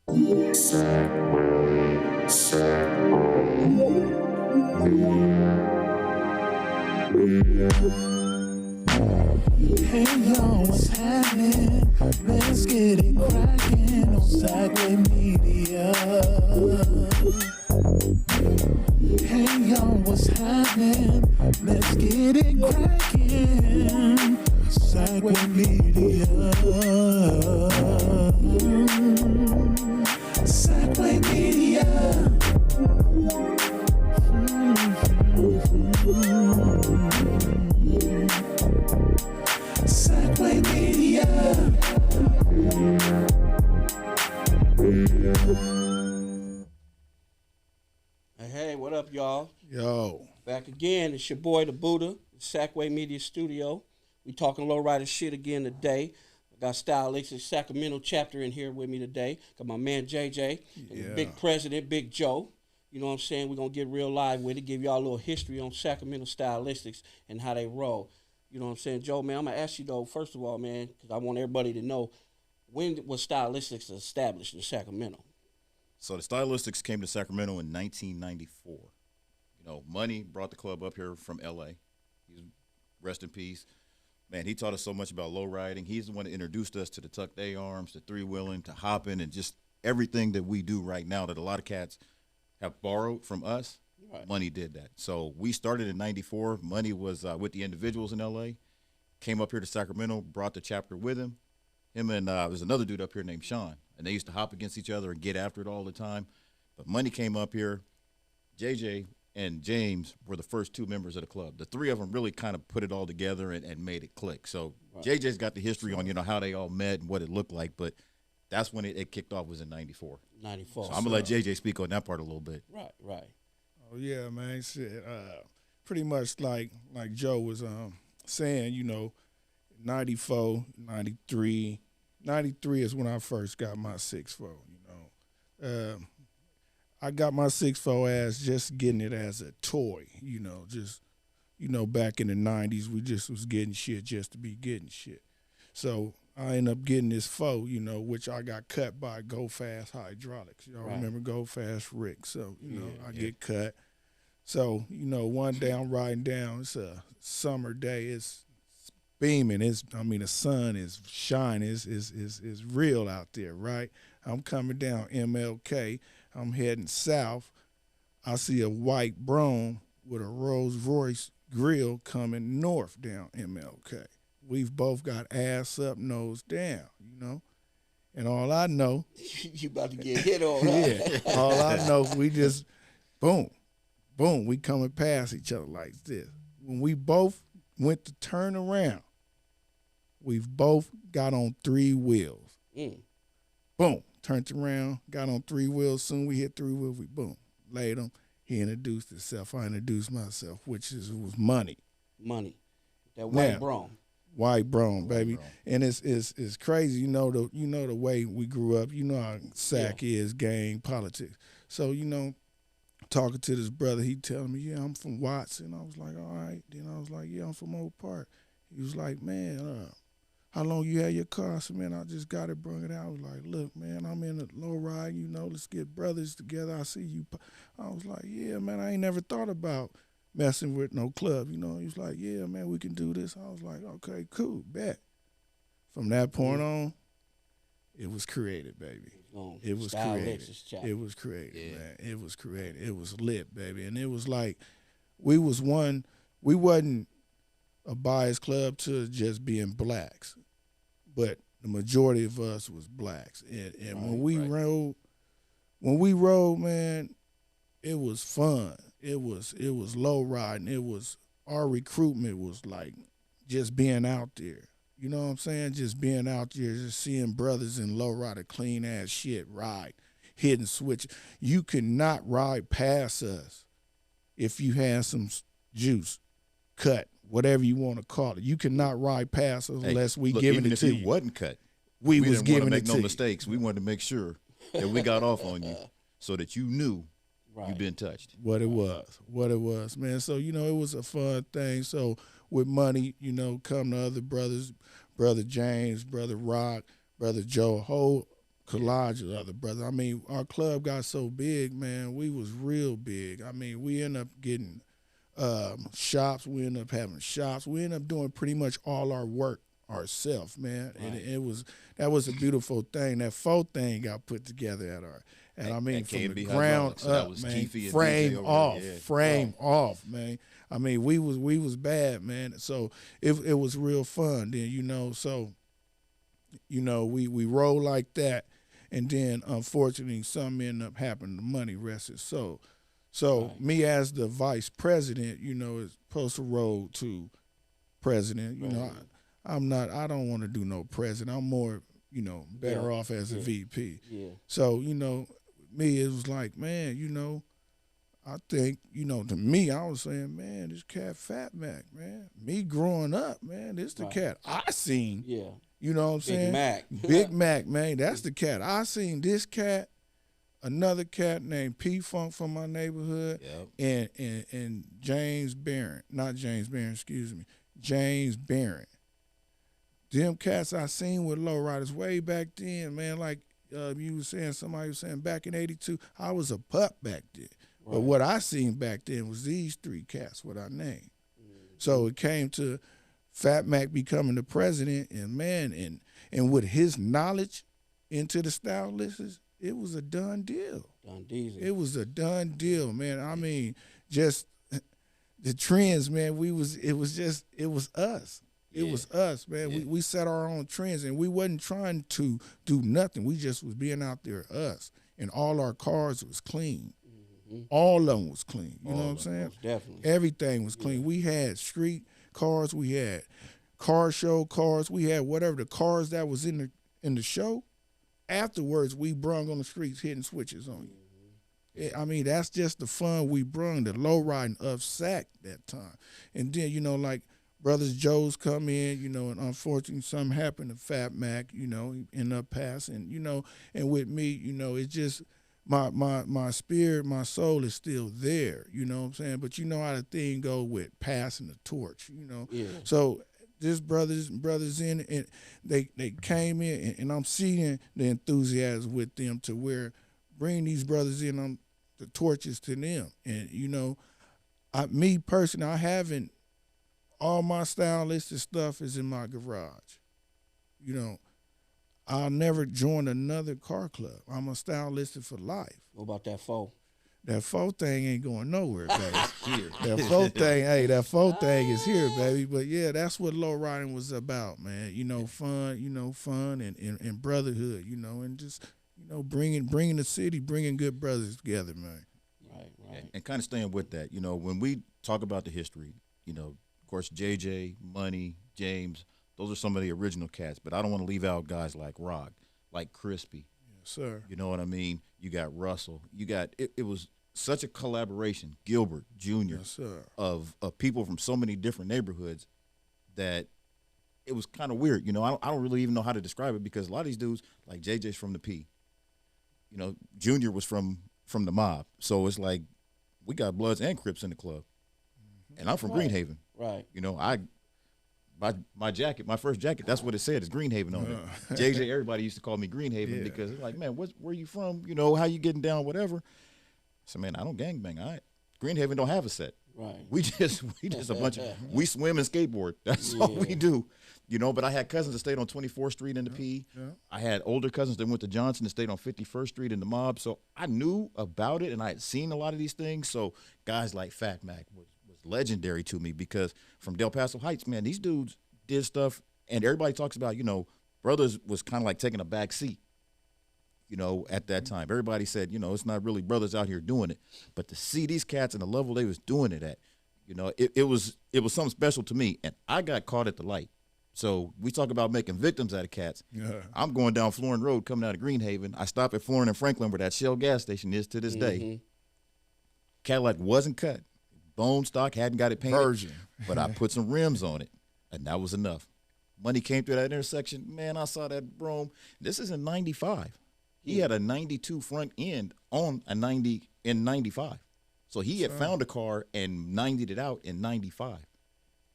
Hey y'all, what's happening? Let's get it crackin' on Sideway Media. Hey y'all, what's happening? Let's get it crackin'. Sideway Media. Sideway Media. Sideway Media. Hey, what up, y'all? Yo. Back again. It's your boy, the Buddha, Sackway Media Studio. We talking lowrider shit again today. I got stylistics Sacramento chapter in here with me today. Got my man JJ and the big president, Big Joe. You know what I'm saying? We're going to get real live with it, give y'all a little history on Sacramento stylistics and how they roll. You know what I'm saying? Joe, man, I'm going to ask you, though, first of all, man, because I want everybody to know, when was stylistics established in Sacramento? So the stylistics came to Sacramento in 1994. You know, Money brought the club up here from L.A. He's rest in peace. Man, he taught us so much about low riding. He's the one that introduced us to the tucked A-arms, the three-wheeling, to hopping, and just everything that we do right now that a lot of cats have borrowed from us. Right. Money did that. So we started in 94. Money was with the individuals in L.A., came up here to Sacramento, brought the chapter with him. Him and there's another dude up here named Sean, and they used to hop against each other and get after it all the time. But Money came up here. JJ and James were the first two members of the club. The three of them really kind of put it all together and made it click. So right. JJ's got the history on, you know, how they all met and what it looked like, but that's when it kicked off, was in 94. 94. So I'm going to let JJ speak on that part a little bit. Right. Oh, yeah, man. Shit, pretty much like Joe was saying, you know, 94, 93. 93 is when I first got my 6'4", you know. I got my 6'4" as just getting it as a toy, you know, just, you know, back in the 90s, we just was getting shit just to be getting shit. So I ended up getting this 4, you know, which I got cut by Go Fast Hydraulics. Y'all remember Go Fast Rick? So, you know, I get cut. So, you know, one day I'm riding down. It's a summer day. It's beaming. The sun is shining. It's real out there, right? I'm coming down MLK. I'm heading south. I see a white Brougham with a Rolls Royce grill coming north down MLK. We've both got ass up, nose down, you know? And all I know... you about to get hit on, huh? Yeah. All I know, we just, boom, we coming past each other like this. When we both went to turn around, we've both got on 3 wheels. Boom, turned around, got on 3 wheels. Soon we hit 3 wheels, we boom, laid him. He introduced himself. I introduced myself, which was Money. Money. That white Brougham. White Brougham, baby. And it's crazy, you know the way we grew up. You know how Sac is, gang, politics. So, you know, talking to this brother, he telling me, yeah, I'm from Watson. I was like, all right. Then I was like, yeah, I'm from Oak Park. He was like, man, how long you had your car? I said, man, I just got it, brung it out. I was like, look, man, I'm in a low ride, you know, let's get brothers together. I see you. I was like, yeah, man, I ain't never thought about messing with no club, you know. He was like, yeah, man, we can do this. I was like, okay, cool, bet. From that point on, it was created, baby. It was created. It was created, man. It was created. It was lit, baby. And it was like, we wasn't a biased club to just being blacks, but the majority of us was blacks. And when we rode, man, it was fun. It was low riding. It was, our recruitment was like just being out there. You know what I'm saying? Just being out there, just seeing brothers in low rider, clean ass shit, ride, hidden switch. You could not ride past us if you had some juice, cut, whatever you want to call it. You cannot ride past us unless we giving it to you. Even if you wasn't cut, we was didn't giving want to make no mistakes. We wanted to make sure that we got off on you so that you knew you've been touched. What it was, man. So, you know, it was a fun thing. So with Money, you know, come to other brothers, Brother James, Brother Rock, Brother Joe, whole collage of other brothers. I mean, our club got so big, man. We was real big. I mean, we ended up getting shops. We ended up having shops. We ended up doing pretty much all our work ourselves, man. Right. And that was a beautiful thing. That faux thing got put together at our. And I mean, from the ground so that up, was man, Keefy and frame DJ over off, there. Yeah. frame off, man. I mean, we was bad, man. So it was real fun. Then we roll like that, and then unfortunately, something ended up happening. The money rested. So Right. me as the vice president, is supposed to roll to president. Right. I'm not. I don't want to do no president. I'm more, better off as a VP. Yeah. So me, it was like, man, I think, to me, I was saying, man, this cat Fat Mac, man. Me growing up, man, this the Right. cat I seen. Yeah. You know what I'm saying? Big Mac. Big Mac, man. That's the cat. I seen this cat, another cat named P Funk from my neighborhood, Yep. and James Barron. Not James Barron, excuse me. James Barron. Them cats I seen with lowriders way back then, man. Like you was saying, somebody was saying back in '82, I was a pup back then. Right. But what I seen back then was these three cats, what I named. So it came to Fat Mac becoming the president, and man, and with his knowledge into the stylistics, it was a done deal. Don Diesel. It was a done deal, man. I mean, just the trends, man. It was us. It Yeah. was us, man. Yeah. We set our own trends, and we wasn't trying to do nothing. We just was being out there, us, and all our cars was clean. All of them was clean. You know what I'm saying? Most definitely. Everything was clean. We had street cars. We had car show cars. We had whatever the cars that was in the show. Afterwards, we brung on the streets hitting switches on you. I mean, that's just the fun we brung, the low riding of SAC that time. And then, like Brothers Joe's come in, and unfortunately something happened to Fat Mac, he ended up passing, and with me, it's just my spirit, my soul is still there, you know what I'm saying? But you know how the thing go with passing the torch, Yeah. So this brothers in, and they came in, and I'm seeing the enthusiasm with them to where bring these brothers in, the torches to them. And, me personally, I haven't, all my stylistic stuff is in my garage. I'll never join another car club. I'm a stylistic for life. What about that foe? That faux thing ain't going nowhere, baby. Here. That faux thing, that faux thing is here, baby. But yeah, that's what low riding was about, man. Fun and brotherhood, and just, bringing the city, bringing good brothers together, man. Right. And kind of staying with that, when we talk about the history, of course, JJ, Money, James, those are some of the original cats. But I don't want to leave out guys like Rock, like Crispy. Yes, sir. You know what I mean? You got Russell. You got it was such a collaboration, Gilbert Jr. Yes, sir. of people from so many different neighborhoods that it was kind of weird. I don't really even know how to describe it because a lot of these dudes, like JJ's from the P. Junior was from the mob. So it's like we got Bloods and Crips in the club. And I'm from Right. Greenhaven. Right. My jacket, my first jacket, that's what it said. It's Greenhaven on it. JJ, everybody used to call me Greenhaven because it's like, man, where you from? How you getting down, whatever. So, man, I don't gangbang. Greenhaven don't have a set. Right. We just a bunch of, we swim and skateboard. That's all we do. But I had cousins that stayed on 24th Street in the P. Yeah. I had older cousins that went to Johnson and stayed on 51st Street in the mob. So I knew about it and I had seen a lot of these things. So guys like Fat Mac was legendary to me because from Del Paso Heights, man, these dudes did stuff. And everybody talks about, Brothers was kind of like taking a back seat, at that time. Everybody said, it's not really Brothers out here doing it. But to see these cats and the level they was doing it at, it was something special to me. And I got caught at the light. So we talk about making victims out of cats. Yeah. I'm going down Florin Road coming out of Greenhaven. I stop at Florin and Franklin where that Shell gas station is to this day. Cadillac wasn't cut. Bone stock, hadn't got it painted. Virgin. But I put some rims on it, and that was enough. Money came through that intersection. Man, I saw that Brougham. This is in 95. He had a 92 front end on a 90 in 95. So he had found a car and 90'd it out in 95.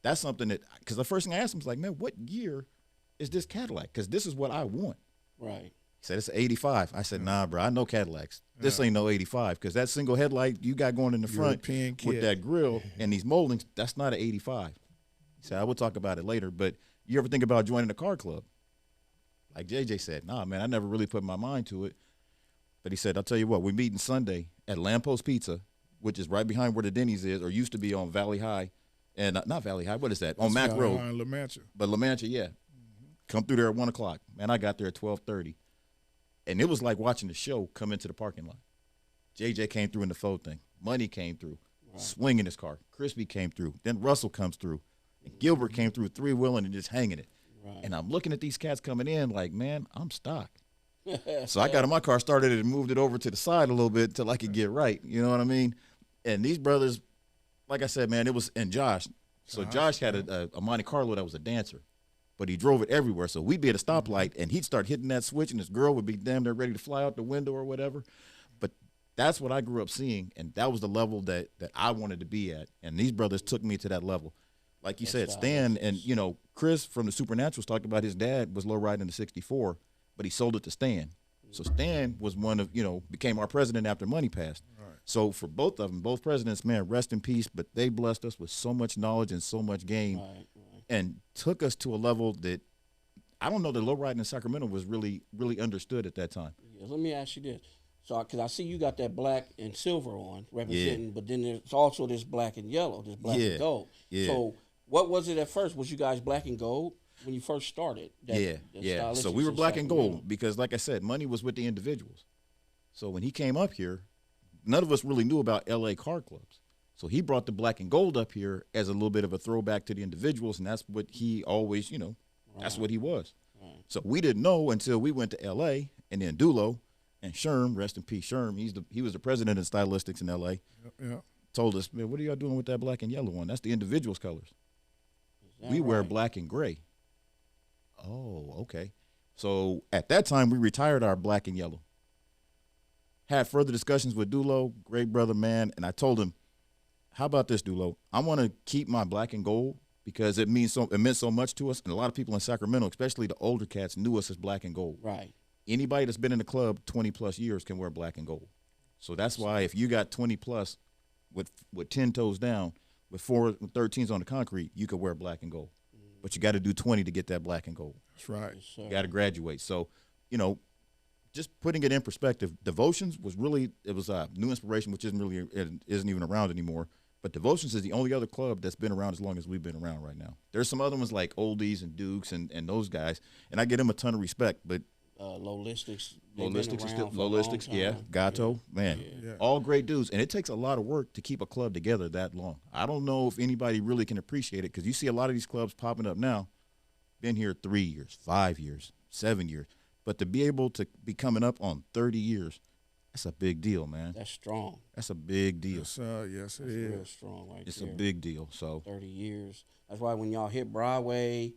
That's something that, because the first thing I asked him was like, man, what year is this Cadillac? Because this is what I want. Right. He He said, it's an 85. I said, nah, bro, I know Cadillacs. This ain't no 85 because that single headlight you got going in the front European with kit. that grill and these moldings, that's not an 85. He said, I will talk about it later, but you ever think about joining a car club? Like JJ said, nah, man, I never really put my mind to it. But he said, I'll tell you what, we're meeting Sunday at Lamppost Pizza, which is right behind where the Denny's is, or used to be on Valley High. And not Valley High, what is that? On Mac Road. La Mancha. But La Mancha, yeah. Come through there at 1 o'clock. Man, I got there at 12:30. And it was like watching the show come into the parking lot. JJ came through in the faux thing. Money came through, swinging his car. Crispy came through. Then Russell comes through. And Gilbert came through three-wheeling and just hanging it. Right. And I'm looking at these cats coming in like, man, I'm stock. So I got in my car, started it, and moved it over to the side a little bit until I could get right. You know what I mean? And these brothers, like I said, man, it was – and Josh. So Josh had a Monte Carlo that was a dancer. But he drove it everywhere. So we'd be at a stoplight, and he'd start hitting that switch, and this girl would be damn near ready to fly out the window or whatever. But that's what I grew up seeing, and that was the level that I wanted to be at. And these brothers took me to that level. Like you said, Stan and, you know, Chris from the Supernaturals talked about his dad was low riding the 64, but he sold it to Stan. So Stan was one of, you know, became our president after money passed. Right. So for both of them, both presidents, man, rest in peace, but they blessed us with so much knowledge and so much game. Right. And took us to a level that I don't know that low riding in Sacramento was really understood at that time. Yeah, let me ask you this. So, because I see you got that black and silver on representing, but then there's also this black and yellow, this black and gold. Yeah. So what was it at first? Was you guys black and gold when you first started? Yeah. So we were black and gold because, like I said, money was with the individuals. So when he came up here, none of us really knew about L.A. car clubs. So he brought the black and gold up here as a little bit of a throwback to the individuals, and that's what he always, you know, that's what he was. Right. So we didn't know until we went to L.A. and then Dulo and Sherm, rest in peace, Sherm. He was the president of stylistics in L.A. Yeah. Told us, man, what are y'all doing with that black and yellow one? That's the individuals' colors. We wear black and gray. Oh, okay. So at that time, we retired our black and yellow. Had further discussions with Dulo, great brother, man, and I told him, how about this, Dulo? I want to keep my black and gold because it meant so much to us, and a lot of people in Sacramento, especially the older cats, knew us as black and gold. Right. Anybody that's been in the club 20-plus years can wear black and gold. So that's why if you got 20-plus with 10 toes down, with 13s on the concrete, you could wear black and gold. But you got to do 20 to get that black and gold. That's right. Yes, you got to graduate. So, you know, just putting it in perspective, Devotions was really, it was a New Inspiration, which isn't even around anymore. But Devotions is the only other club that's been around as long as we've been around right now. There's some other ones like Oldies and Dukes and those guys, and I give them a ton of respect. But Lowlistics, yeah, Gato, man, all great dudes. And it takes a lot of work to keep a club together that long. I don't know if anybody really can appreciate it because you see a lot of these clubs popping up now, been here 3 years, 5 years, 7 years. But to be able to be coming up on 30 years, that's a big deal, man. That's strong. That's a big deal. Yes, it is. Real strong right it's there. A big deal. So 30 years. That's why when y'all hit Broadway,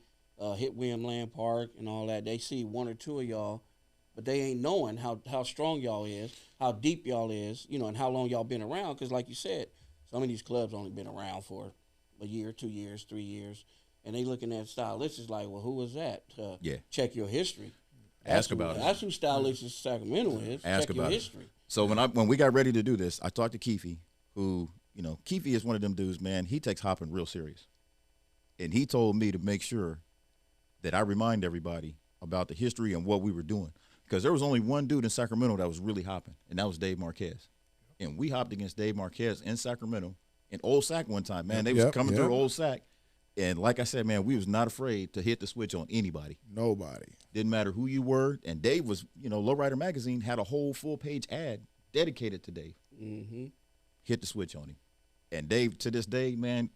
hit William Land Park and all that, they see one or two of y'all, but they ain't knowing how strong y'all is, how deep y'all is, you know, and how long y'all been around. Because like you said, some of these clubs only been around for a year, 2 years, 3 years, and they looking at stylistics like, well, who was that? Check your history. Ask about it. That's who Stylistics Sacramento is. Ask Check about your it. history. So when we got ready to do this, I talked to Keefe, who, you know, Keefe is one of them dudes, man. He takes hopping real serious. And he told me to make sure that I remind everybody about the history and what we were doing. Because there was only one dude in Sacramento that was really hopping, and that was Dave Marquez. And we hopped against Dave Marquez in Sacramento in Old Sac one time, man. They was coming through Old Sac. And like I said, man, we was not afraid to hit the switch on anybody. Nobody. Didn't matter who you were. And Dave was, you know, Lowrider Magazine had a whole full-page ad dedicated to Dave. Mm-hmm. Hit the switch on him. And Dave, to this day, man,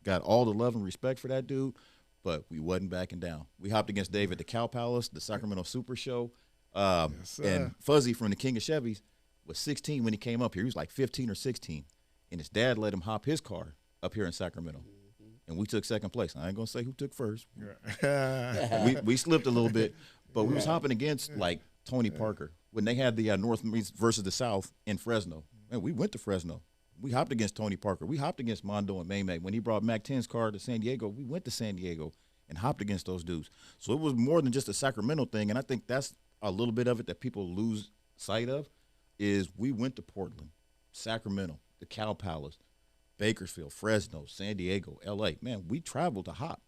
got all the love and respect for that dude, but we wasn't backing down. We hopped against Dave at the Cow Palace, the Sacramento Super Show. And Fuzzy from the King of Chevys was 16 when he came up here. He was like 15 or 16. And his dad let him hop his car up here in Sacramento. And we took second place. I ain't gonna say who took first. we slipped a little bit, but we was hopping against like Tony Parker when they had the North versus the South in Fresno. Man, we went to Fresno. We hopped against Tony Parker. We hopped against Mondo and Maymay. When he brought Mac 10's car to San Diego, we went to San Diego and hopped against those dudes. So it was more than just a Sacramento thing, and I think that's a little bit of it that people lose sight of is we went to Portland, Sacramento, the Cow Palace, Bakersfield, Fresno, San Diego, L.A. Man, we traveled to hop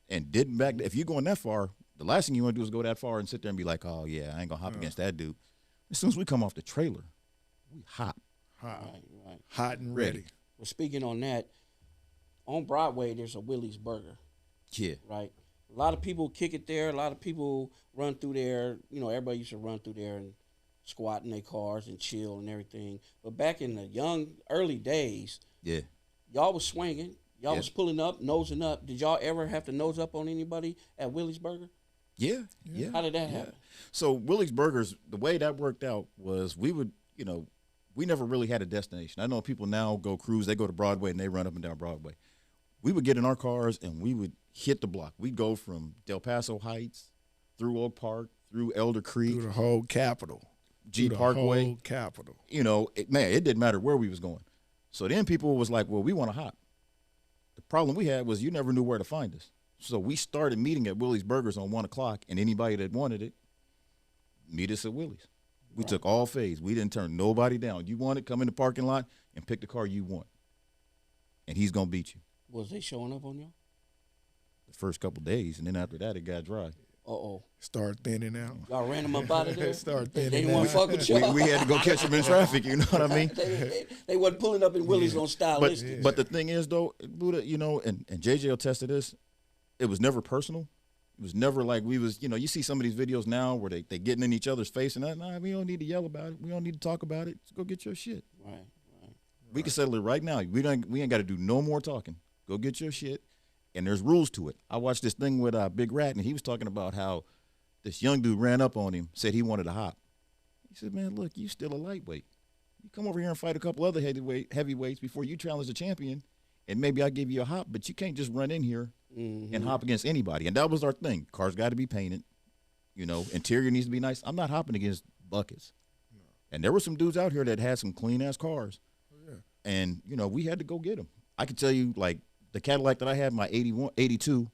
and didn't back. If you're going that far, the last thing you want to do is go that far and sit there and be like, oh, yeah, I ain't going to hop against that dude. As soon as we come off the trailer, we hop. Right. Hot and ready. Well, speaking on that, on Broadway, there's a Willie's Burger. Yeah. Right. A lot of people kick it there. A lot of people run through there. You know, everybody used to run through there and squat in their cars and chill and everything. But back in the early days, Yeah. y'all was swinging. Y'all Yeah. was pulling up, nosing up. Did y'all ever have to nose up on anybody at Willie's Burger? Yeah. How did that happen? So Willie's Burgers, the way that worked out was we would, we never really had a destination. I know people now go cruise, they go to Broadway and they run up and down Broadway. We would get in our cars and we would hit the block. We'd go from Del Paso Heights through Oak Park, through Elder Creek, Through the whole capital. G Through the Parkway. whole capital. It didn't matter where we was going. So then people was like, well, we want to hop. The problem we had was you never knew where to find us. So we started meeting at Willie's Burgers on 1 o'clock, and anybody that wanted it, meet us at Willie's. We took all phase. We didn't turn nobody down. You want it, come in the parking lot and pick the car you want. And he's going to beat you. Was they showing up on y'all? The first couple days, and then after that, it got dry. Uh-oh. Start thinning out. Y'all ran them up out of there? Start They thinning didn't want out. to fuck with y'all. We had to go catch them in traffic, you know what I mean? They wasn't pulling up in Willie's on stylistics. But the thing is, though, Buddha, and JJ will test to this, it was never personal. It was never like we was, you see some of these videos now where they getting in each other's face and that. Nah, we don't need to yell about it. We don't need to talk about it. Just go get your shit. Right. We can settle it right now. We ain't got to do no more talking. Go get your shit. And there's rules to it. I watched this thing with Big Rat, and he was talking about how this young dude ran up on him, said he wanted to hop. He said, man, look, you still a lightweight. You come over here and fight a couple other heavyweights before you challenge the champion, and maybe I'll give you a hop, but you can't just run in here and hop against anybody. And that was our thing. Cars got to be painted. Interior needs to be nice. I'm not hopping against buckets. No. And there were some dudes out here that had some clean-ass cars. Oh, yeah. And, we had to go get them. I can tell you, like, the Cadillac that I had, my 82,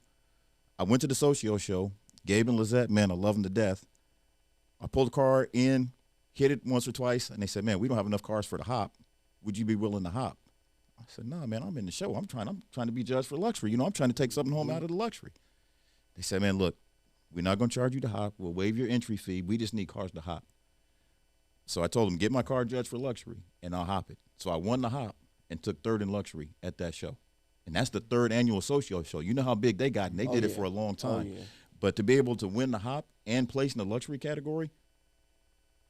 I went to the Socio show. Gabe and Lizette, man, I love them to death. I pulled the car in, hit it once or twice, and they said, man, we don't have enough cars for the hop. Would you be willing to hop? I said, no, man, I'm in the show. I'm trying to be judged for luxury. I'm trying to take something home out of the luxury. They said, man, look, we're not going to charge you to hop. We'll waive your entry fee. We just need cars to hop. So I told them, get my car judged for luxury, and I'll hop it. So I won the hop and took third in luxury at that show. And that's the third annual Socio show. You know how big they got, and they did it for a long time. Oh, yeah. But to be able to win the hop and place in the luxury category,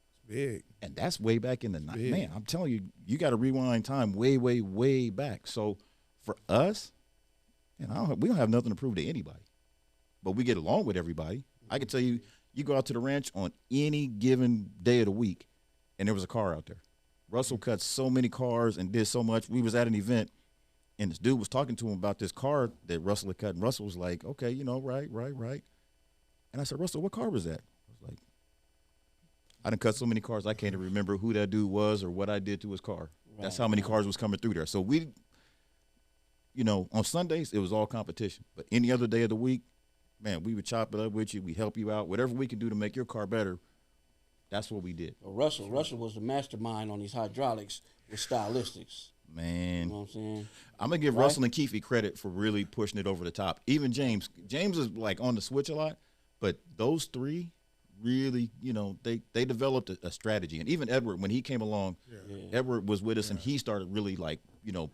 it's big. And that's way back in the night. Man, I'm telling you, you got to rewind time way, way, way back. So for us, we don't have nothing to prove to anybody. But we get along with everybody. I can tell you, you go out to the ranch on any given day of the week, and there was a car out there. Russell cut so many cars and did so much. We was at an event, and this dude was talking to him about this car that Russell had cut, and Russell was like, okay, right. And I said, Russell, what car was that? I was like, I done cut so many cars, I can't even remember who that dude was or what I did to his car. Right. That's how many cars was coming through there. So we, on Sundays, it was all competition. But any other day of the week, man, we would chop it up with you. We help you out. Whatever we can do to make your car better, that's what we did. Well, Russell was the mastermind on these hydraulics with stylistics. Man, you know what I'm saying? I'm going to give Russell and Keefe credit for really pushing it over the top. Even James. James is like on the switch a lot, but those three really, they developed a strategy. And even Edward, when he came along, Edward was with us and he started really like,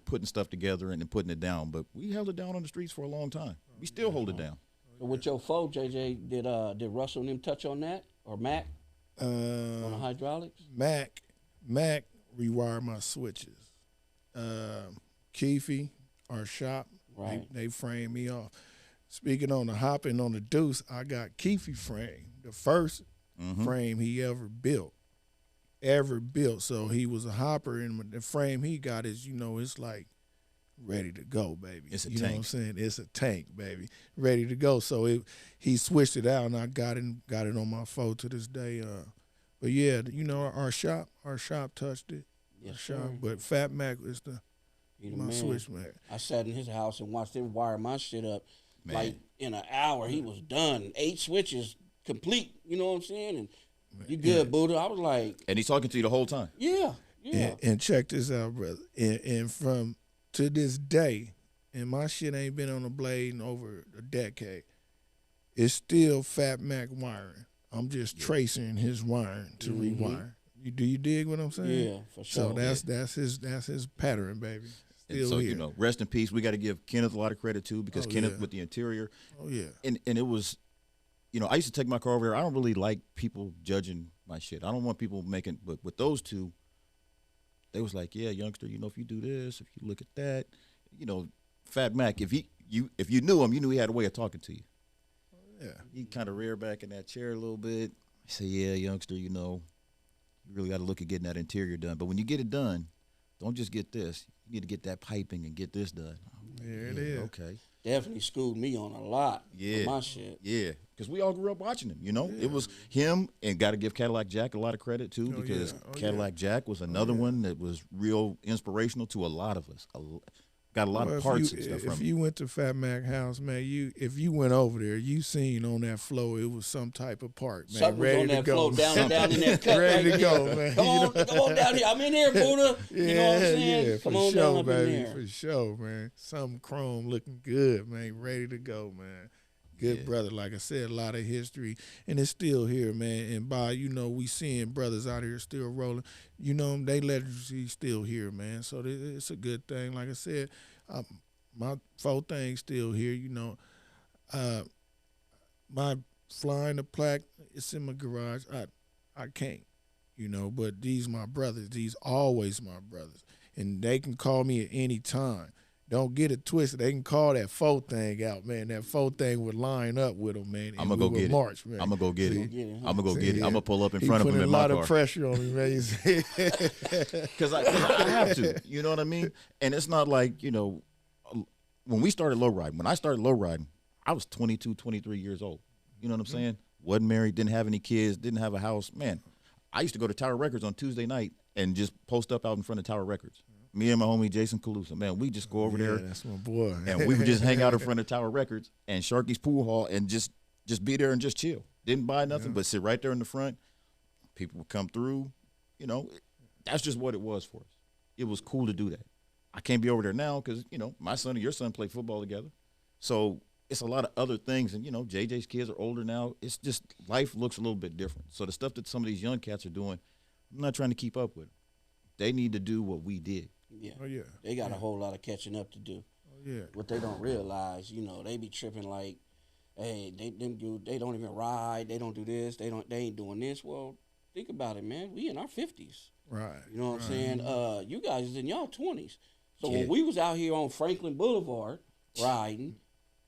putting stuff together and then putting it down. But we held it down on the streets for a long time. We still hold it down. So with your foe, JJ, did Russell and them touch on that? Or Mac? On the hydraulics? Mac rewired my switches. Keefe, our shop, right. they framed me off. Speaking on the hopping on the deuce, I got Keefe frame, the first frame he ever built. So he was a hopper, and the frame he got is, it's like ready to go, baby. It's a tank. Know what I'm saying? It's a tank, baby, ready to go. So he switched it out, and I got it on my phone to this day. But yeah, our shop touched it. Yes, shop. But Fat Mac is my switch man. I sat in his house and watched him wire my shit up. Man. Like in an hour, he was done. 8 switches complete. You know what I'm saying? And You good, Buddha? I was like, And he's talking to you the whole time. yeah. And check this out, brother. And from to this day, and my shit ain't been on the blade in over a decade. It's still Fat Mac wiring. I'm just tracing his wiring to rewire. Do you dig what I'm saying? Yeah, for sure. So that's his pattern, baby. And Still so, here. you know, rest in peace. We got to give Kenneth a lot of credit, too, because Kenneth with the interior. Oh, yeah. And it was, you know, I used to take my car over there. I don't really like people judging my shit. I don't want people making, but with those two, they was like, yeah, youngster, you know, if you do this, if you look at that, you know, Fat Mac, if you knew him, you knew he had a way of talking to you. Yeah. He kind of reared back in that chair a little bit. He said, yeah, youngster, you know, you really got to look at getting that interior done. But when you get it done, don't just get this. You need to get that piping and get this done. There it is. Okay. Definitely schooled me on a lot. Yeah. For my shit. Yeah. Because we all grew up watching him, you know. It was him, and got to give Cadillac Jack a lot of credit, too, because Cadillac Jack was another one that was real inspirational to a lot of us. Got a lot of parts and stuff from If him. you went to Fat Mac house, man, if you went over there, you seen on that floor it was some type of part, man, Something was ready on to that go. floor, down in that cut. Ready right to go, there. man. Come on down here. I'm in here, Buddha. You know what I'm saying? Yeah, Come for on sure, down up baby, in there. for sure, man. Something chrome looking good, man, ready to go, man. Good brother, like I said, a lot of history, and it's still here, man. And by, you know, we seeing brothers out here still rolling. You know, they legacy still here, man. So it's a good thing. Like I said, my full thing still here, you know. My flying the plaque, it's in my garage. I can't, you know, but these my brothers. These always my brothers. And they can call me at any time. Don't get it twisted. They can call that faux thing out, man. That faux thing would line up with them, man. I'm going to go get March, man. I'm going to go get it. I'm going to go get it. I'm going to pull up in He front of him putting in a my lot car. of pressure on me, man. Because I have to. You know what I mean? And it's not like, you know, when we started lowriding, when I started lowriding, I was 22, 23 years old. You know what I'm saying? Wasn't married, didn't have any kids, didn't have a house. Man, I used to go to Tower Records on Tuesday night and just post up out in front of Tower Records. Me and my homie Jason Calusa, man, we just go over there. That's my boy. And we would just hang out in front of Tower Records and Sharky's Pool Hall and just be there and just chill. Didn't buy nothing, but sit right there in the front. People would come through. You know, that's just what it was for us. It was cool to do that. I can't be over there now because, you know, my son and your son play football together. So it's a lot of other things. And, you know, JJ's kids are older now. It's just life looks a little bit different. So the stuff that some of these young cats are doing, I'm not trying to keep up with. They need to do what we did. Yeah. Oh, yeah. They got a whole lot of catching up to do. Oh, yeah. What they don't realize, you know, they be tripping like, hey, they don't even ride, they don't do this, they ain't doing this. Well, think about it, man. We in our 50s. Right. You know what I'm saying? You guys is in y'all 20s. So Yeah. when we was out here on Franklin Boulevard riding,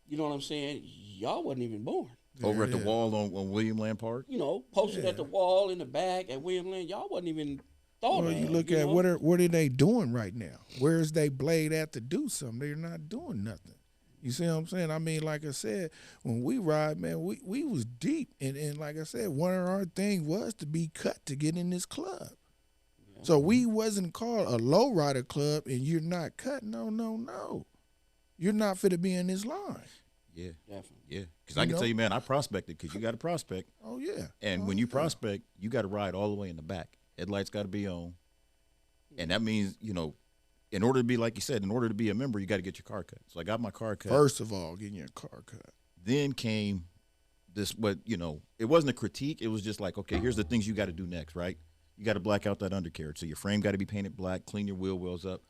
you know what I'm saying? Y'all wasn't even born. Over at the wall on William Land Park. You know, posted at the wall in the back at William Land, y'all wasn't even thought Well, of. you look at know? what are they doing right now? Where is they blade at to do something? They're not doing nothing. You see what I'm saying? I mean, like I said, when we ride, man, we was deep. And like I said, one of our things was to be cut to get in this club. Yeah. So we wasn't called a lowrider club and you're not cut. No. You're not fit to be in this line. Yeah. Definitely. Yeah. Because I can tell you, man, I prospected because you got to prospect. Oh, yeah. And when you prospect, you got to ride all the way in the back. Headlights got to be on. And that means, you know, in order to be, like you said, in order to be a member, you got to get your car cut. So I got my car cut. First of all, getting your car cut. Then came this, what, you know, it wasn't a critique. It was just like, okay, here's the things you got to do next, right? You got to black out that undercarriage. So your frame got to be painted black, clean your wheel wells up.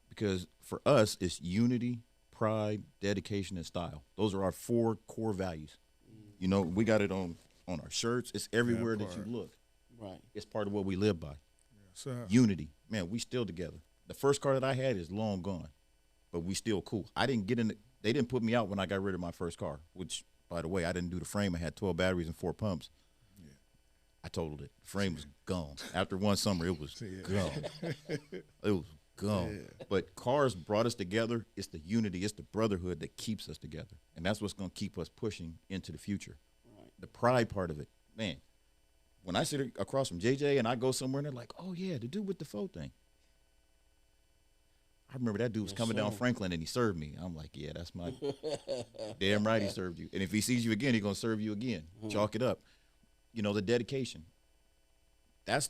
Because for us, it's unity, pride, dedication, and style. Those are our 4 core values. You know, we got it on our shirts. It's everywhere that you look. Right. It's part of what we live by. Yes, Unity. Man, we still together. The first car that I had is long gone, but we still cool. I didn't get in. They didn't put me out when I got rid of my first car, which, by the way, I didn't do the frame. I had 12 batteries and 4 pumps. Yeah. I totaled it. The frame was gone. After one summer, it was gone. It was gone. Yeah. But cars brought us together. It's the unity. It's the brotherhood that keeps us together, and that's what's going to keep us pushing into the future. Right. The pride part of it, man. When I sit across from JJ and I go somewhere and they're like, oh, yeah, the dude with the faux thing. I remember that dude was coming down Franklin and he served me. I'm like, yeah, that's my damn right he served you. And if he sees you again, he's going to serve you again. Chalk it up. You know, the dedication. that's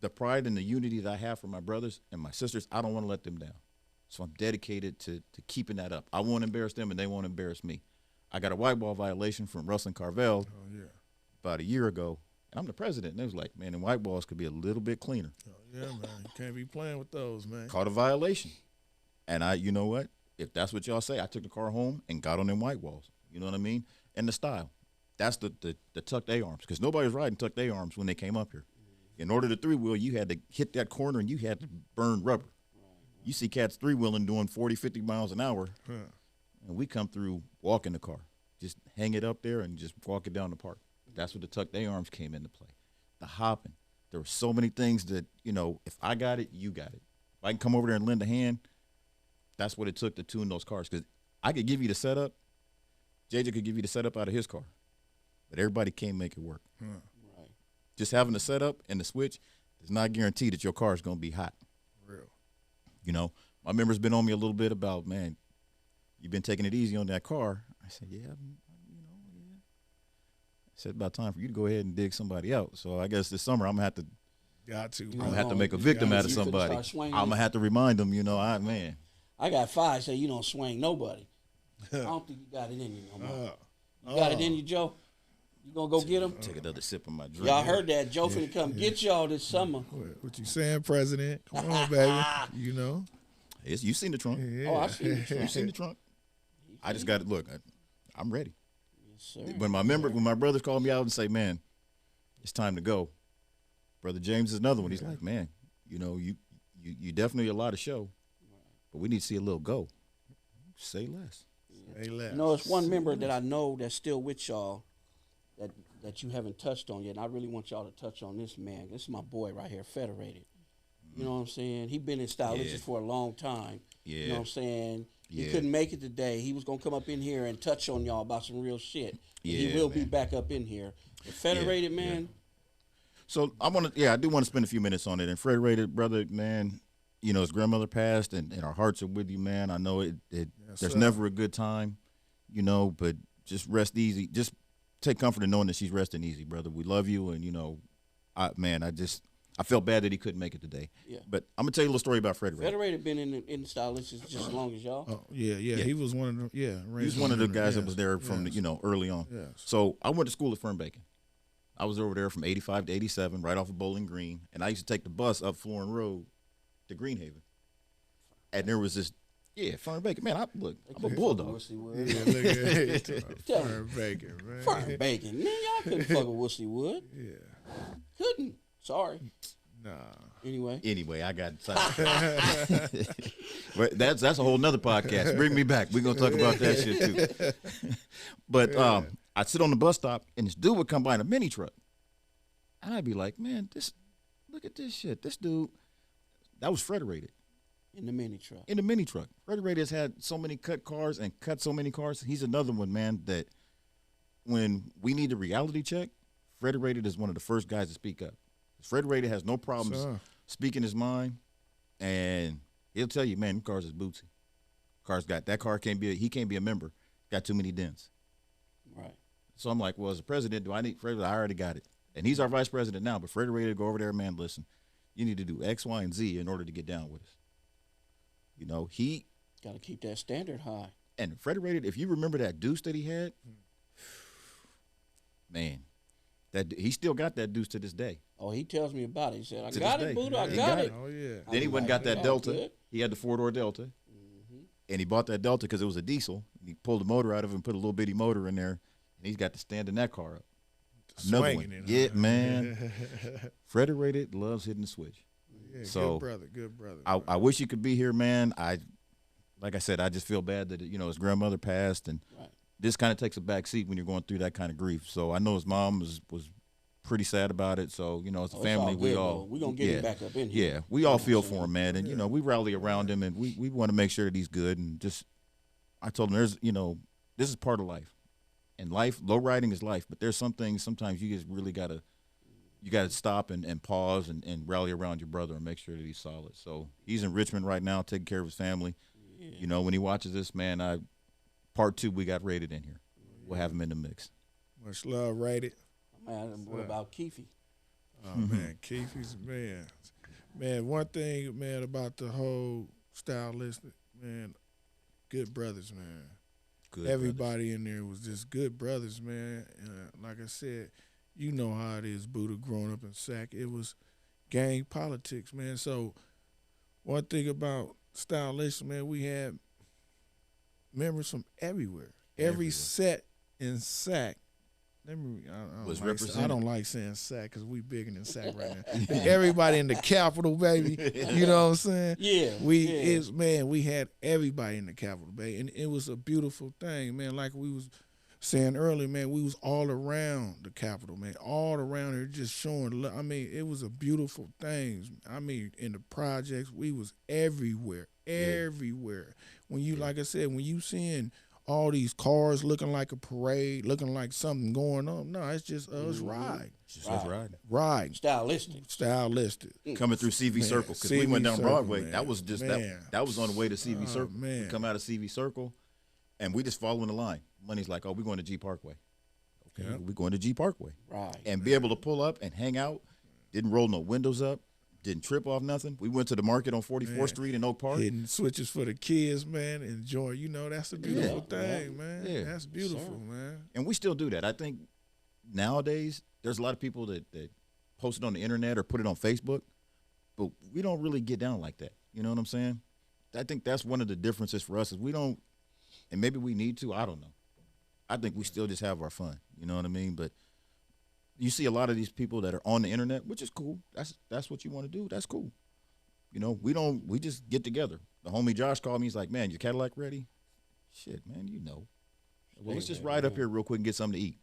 the pride and the unity that I have for my brothers and my sisters. I don't want to let them down. So I'm dedicated to keeping that up. I won't embarrass them, and they won't embarrass me. I got a white ball violation from Russell Carvel about a year ago, and I'm the president. And it was like, man, and white balls could be a little bit cleaner. Oh, yeah, man. You can't be playing with those, man. Caught a violation. And you know what? If that's what y'all say, I took the car home and got on them white walls. You know what I mean? And the style. That's the tucked A-arms, because nobody was riding tucked A-arms when they came up here. In order to three-wheel, you had to hit that corner and you had to burn rubber. You see cats three-wheeling doing 40, 50 miles an hour, and we come through walking the car. Just hang it up there and just walk it down the park. That's where the tucked A-arms came into play. The hopping. There were so many things that, you know, if I got it, you got it. If I can come over there and lend a hand, that's what it took to tune those cars. Because I could give you the setup. JJ could give you the setup out of his car. But everybody can't make it work. Right. Just having the setup and the switch does not guarantee that your car is going to be hot. Real. You know, my member's been on me a little bit about, man, you've been taking it easy on that car. I said, yeah. I said, about time for you to go ahead and dig somebody out. So I guess this summer I'm going to have to make a victim out of somebody. I'm going to have to remind them, you know, I got 5 say you don't swing nobody. I don't think you got it in you no more. You got it in you, Joe? You going to go get him? Take another sip of my drink. Y'all heard that. Joe finna come get y'all this summer. What you saying, President? Come on, baby. You know? You seen the trunk. Yeah. Oh, I see the trunk. You seen the trunk. I just got to look. I'm ready. Yes, sir. When my brothers call me out and say, man, it's time to go. Brother James is another one. He's like, man, you know, you definitely a lot of show, but we need to see a little go. Say less. Say less. You know, it's one member that I know that's still with y'all that you haven't touched on yet, and I really want y'all to touch on this man. This is my boy right here, Federated. You know what I'm saying? He been in stylistics for a long time. Yeah. You know what I'm saying? He Yeah. couldn't make it today. He was going to come up in here and touch on y'all about some real shit. He will be back up in here. But Federated, man. So I do want to spend a few minutes on it. And Federated, brother, man, you know, his grandmother passed, and our hearts are with you, man. I know there's never a good time, you know, but just rest easy. Just take comfort in knowing that she's resting easy, brother. We love you, and, you know, I felt bad that he couldn't make it today. Yeah. But I'm going to tell you a little story about Federated. Federated been in stylistics just as long as y'all. Oh, yeah. He was one of them. Yeah. He was one of the guys that was there from, you know, early on. Yes. So I went to school at Fernbacon. I was over there from 85 to 87, right off of Bowling Green. And I used to take the bus up Florin Road to Greenhaven. And there was this, Fernbacon. Man, I'm a bulldog. Yeah, look at it. Tell Fernbacon, man. Fernbacon. Man, y'all couldn't fuck with Wussy Wood. Yeah. Couldn't. Sorry. Nah. Anyway, I got time. But that's a whole nother podcast. Bring me back. We're gonna talk about that shit too. But I'd sit on the bus stop and this dude would come by in a mini truck. And I'd be like, man, look at this shit. This dude, that was Federated. In the mini truck. In the mini truck. Federated has had so many cut cars and cut so many cars. He's another one, man, that when we need a reality check, Federated is one of the first guys to speak up. Federated has no problems speaking his mind, and he'll tell you, man, them cars is bootsy. He can't be a member. Got too many dents. Right. So I'm like, well, as a president, do I need Federated? I already got it. And he's our vice president now, but Federated go over there, man, listen, you need to do X, Y, and Z in order to get down with us. You know, he got to keep that standard high. And Federated, if you remember that deuce that he had, man, he still got that deuce to this day. Oh, he tells me about it. He said, I To got this it, day. Buddha, I He got got it. it. Oh, yeah. Then he went and got that "Oh, Delta. good." He had the 4-door Delta. And he bought that Delta because it was a diesel. He pulled the motor out of it and put a little bitty motor in there. And he's got to stand in that car up. Another Swinging one. it, Yeah, huh? man. Federated loves hitting the switch. Yeah, So, good brother. I wish you could be here, man. Like I said, I just feel bad that, you know, his grandmother passed. And this kind of takes a back seat when you're going through that kind of grief. So I know his mom was pretty sad about it. So, you know, as a family, we're going to get him back up in here. Yeah, we all feel for him, man. And, you know, we rally around him, and we want to make sure that he's good. And just, I told him, this is part of life. And life, low riding is life. But there's some things sometimes you just really got to stop and pause and rally around your brother and make sure that he's solid. So he's in Richmond right now taking care of his family. Yeah. You know, when he watches this, man, part 2, we got Rated in here. We'll have him in the mix. Much love, Rated. Man, what about Keefe? Oh man, Keith, he's a man. Man, one thing, man, about the whole stylistic, man, good brothers, man. Good Everybody in there was just good brothers, man. Like I said, you know how it is, Buddha, growing up in Sac. It was gang politics, man. So one thing about stylistics, man, we had members from everywhere. Every set in Sac. Was I represented. don't like saying Sac because we bigger than Sac right now. Everybody in the capital, baby. You know what I'm saying? Yeah. We had everybody in the capital, baby, and it was a beautiful thing, man. Like we was saying earlier, man, we was all around the capital, man, all around here, just showing love. I mean, it was a beautiful thing. I mean, in the projects, we was everywhere. When you, like I said, when you seeing all these cars looking like a parade, looking like something going on. No, it's just us riding. Just us riding. Riding. Stylistic. Coming through CV Circle because we CV went down Circle, Broadway. man. That was just Man. that was on the way to CV Circle. Man. We come out of CV Circle, and we just following the line. Money's like, oh, we're going to G Parkway. Okay, Yeah. we're going to G Parkway. Right. And be able to pull up and hang out. Didn't roll no windows up. Didn't trip off nothing. We went to the market on 44th Street in Oak Park. Hitting switches for the kids, man. Enjoy. You know, that's a beautiful thing, man. Yeah. That's beautiful, man. And we still do that. I think nowadays there's a lot of people that post it on the internet or put it on Facebook, but we don't really get down like that. You know what I'm saying? I think that's one of the differences for us is we don't, and maybe we need to, I don't know. I think we still just have our fun. You know what I mean? But you see a lot of these people that are on the internet, which is cool. That's what you want to do. That's cool. You know, we just get together. The homie Josh called me. He's like, man, your Cadillac ready? Shit, man, you know. Well, let's just ride up here real quick and get something to eat.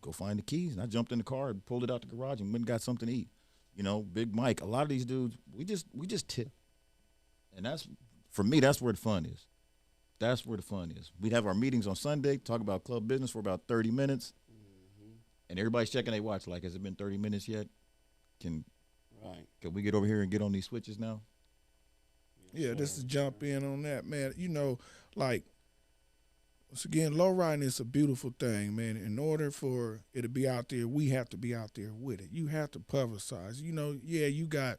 Go find the keys. And I jumped in the car and pulled it out the garage and went and got something to eat. You know, Big Mike, a lot of these dudes, we just tip. And that's, for me, that's where the fun is. That's where the fun is. We'd have our meetings on Sunday, talk about club business for about 30 minutes. And everybody's checking their watch, like, has it been 30 minutes yet? Can we get over here and get on these switches now? Yeah, just to jump in on that, man. You know, like, once again, low riding is a beautiful thing, man. In order for it to be out there, we have to be out there with it. You have to publicize. You know, yeah, you got,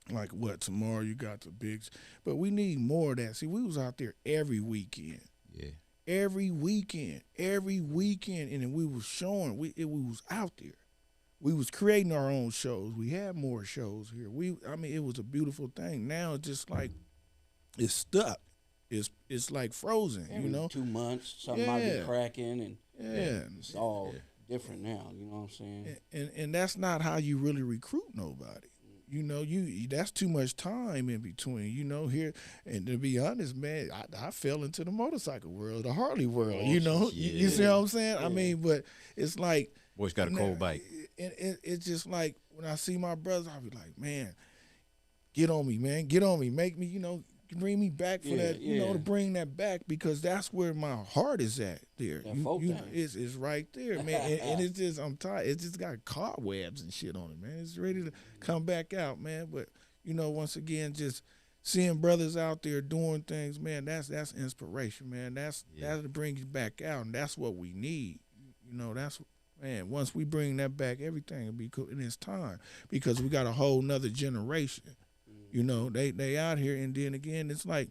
like, what, tomorrow you got the bigs. But we need more of that. See, we was out there every weekend. Yeah. Every weekend, and then we was showing, we was out there. We was creating our own shows. We had more shows here. I mean, it was a beautiful thing. Now it's just like, it's stuck. It's like frozen, Every you know? 2 months, something might be cracking, and Yeah. it's all different now. You know what I'm saying? And that's not how you really recruit nobody. You know, that's too much time in between, you know, here. And to be honest, man, I fell into the motorcycle world, the Harley world, you know. You see what I'm saying? I mean, but it's like. Boy's got a cold bite. And it's just like when I see my brothers, I'll be like, man, get on me, man. Get on me. Make me, you know, bring me back for that, you know, to bring that back because that's where my heart is at there. It's right there, man. and it's just, I'm tired. It's just got cobwebs and shit on it, man. It's ready to come back out, man. But, you know, once again, just seeing brothers out there doing things, man, that's inspiration, man. That'll bring you back out, and that's what we need. You know, man, once we bring that back, everything will be cool. And it's time because we got a whole nother generation. You know, they out here, and then again, it's like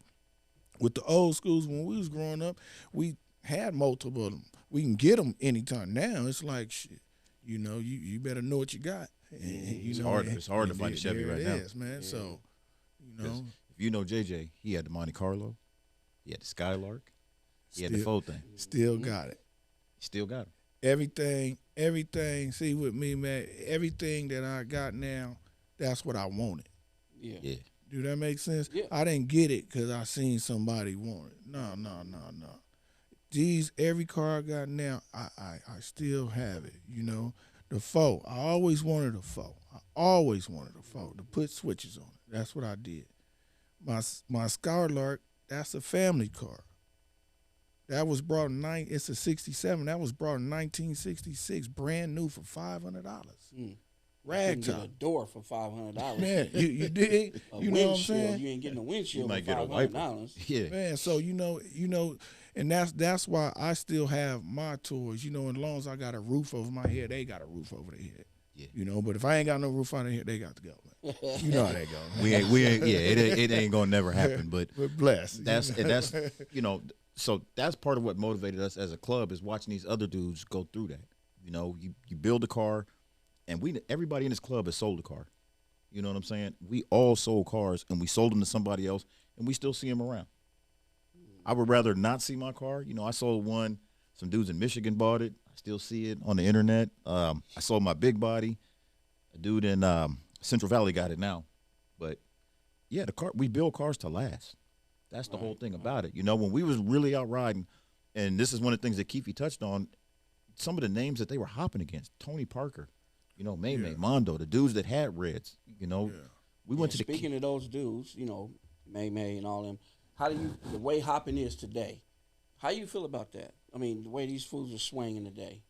with the old schools when we was growing up, we had multiple of them. We can get them anytime. Now it's like, shit, you know, you better know what you got. It's hard to find a Chevy right now. It is, man. Yeah. So, you know. If you know JJ, he had the Monte Carlo, he had the Skylark, he had the full thing. Still got it. Still got it. Everything, see with me, man, everything that I got now, that's what I wanted. Yeah. Do that make sense? Yeah. I didn't get it because I seen somebody want it. No. Every car I got now, I still have it, you know. The 4, I always wanted a 4. To put switches on it. That's what I did. My Skylark, that's a family car. That was brought it's a 67. That was brought in 1966, brand new for $500. Ragtop. Get a door for $500. Man, you did. You know what I'm saying? You ain't getting a windshield. You might for get a $500. Yeah. Man, so you know, and that's why I still have my toys. You know, as long as I got a roof over my head, they got a roof over their head. You know, but if I ain't got no roof on here, they got to go, man. You know how that go, man. We ain't. Yeah, it ain't gonna never happen. But We're blessed. that's you know, so that's part of what motivated us as a club is watching these other dudes go through that. You know, you build a car, and everybody in this club has sold a car. You know what I'm saying? We all sold cars, and we sold them to somebody else, and we still see them around. I would rather not see my car. You know, I sold one. Some dudes in Michigan bought it. I still see it on the internet. I sold my big body. A dude in Central Valley got it now. But, yeah, we build cars to last. That's the whole thing about it. You know, when we was really out riding, and this is one of the things that Keefe touched on, some of the names that they were hopping against, Tony Parker, you know, May Mondo, the dudes that had reds, you know. We went to Speaking of those dudes, you know, May and all them, the way hopping is today, how you feel about that? I mean, the way these fools are swinging today.